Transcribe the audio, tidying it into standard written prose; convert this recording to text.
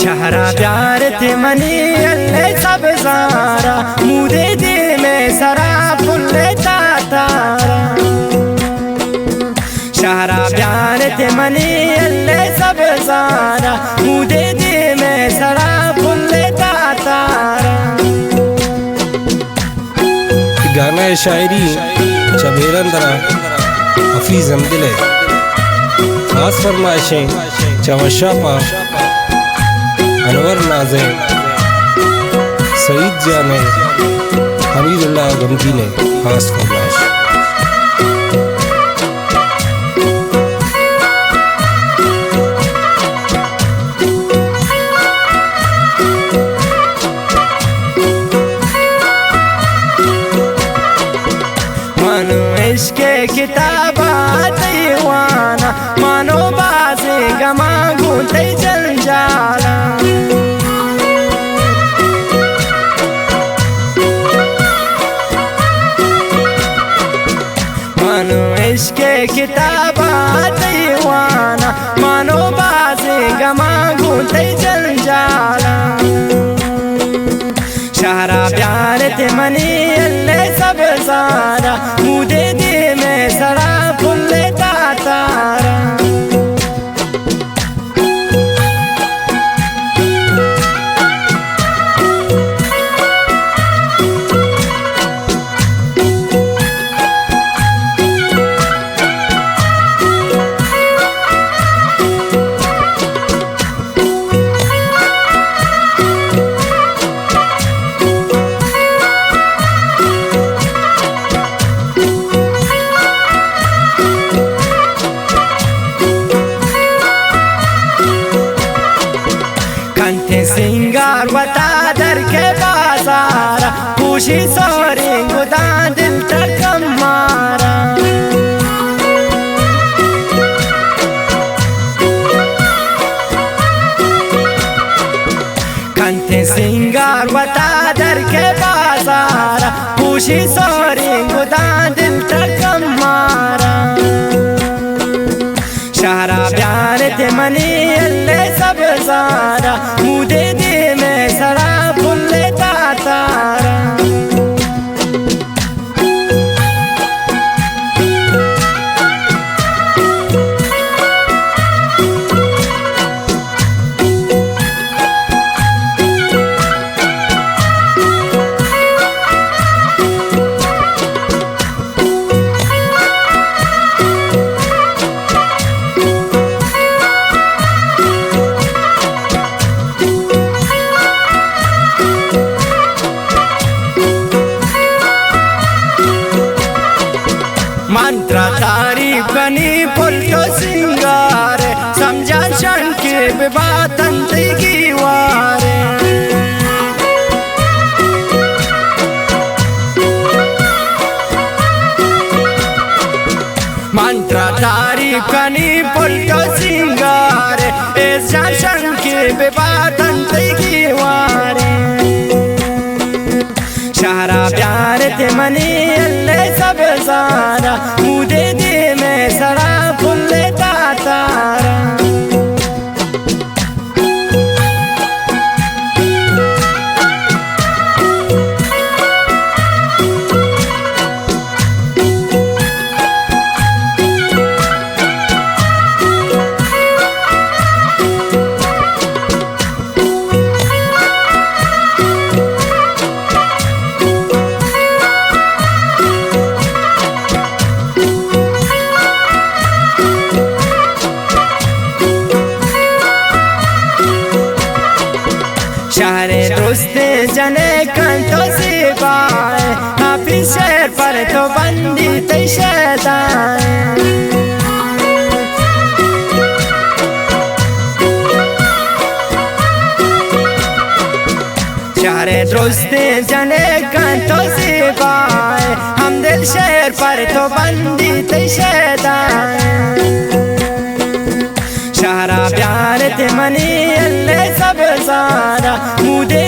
शहरा प्यार ते मनी अल्ले सब सारा मुदे दे में सरा फुल्ले तारा शहरा प्यार ते मनी अल्ले सब सारा मुदे दे में सरा फुल्ले तारा। गाना शायरी चबेरन दरा हफीज हमदिले खास फरमाइशें चवशापा अनवर नाज़े सईद जाने हमीदुल्लाह गमगी ने खास फरमाइश। मानो इश्क़ किताबा दीवाना मानो बाज़े गमा घूंटे जंजाला मानो इश्क़ किताबा दीवाना मानो बाज़े गमा घूंटे जंजाला शहरा प्यार ते मनी अल्ले सब सारा मुदे दे में सरा फुल्ले तारा। सिंगार बता दर के बाजारा खुशी सोरी गुदा दिल तक मारा कंते सिंगार बता दर के बाजारा खुशी सोरी गुदा दिल तक मारा शहरा प्यार ते मनी अल्ले सब सारा मुदे दे में सरा फुल्ले तारा। मंत्रा तारीफ बनी फुल्टो सिंगार समझा शंके बातन की वारे मंत्रा तारीफ बनी फुल्टो सिंगार ऐसा शंके बातन की वारे शहरा प्यार ते मनी अल्ले सब सारा मुदे दे में सरा फुल्ले तारा। शहरे दोस्ते जने कंटो से पाए हाफिज शहर पर तो बंदी तय शैतान शहरे दोस्ते जने कंटो से पाए हम दिल शहर पर तो बंदी तय शैतान शहरा प्यार ते मनी अल्ले सब सारा मुदे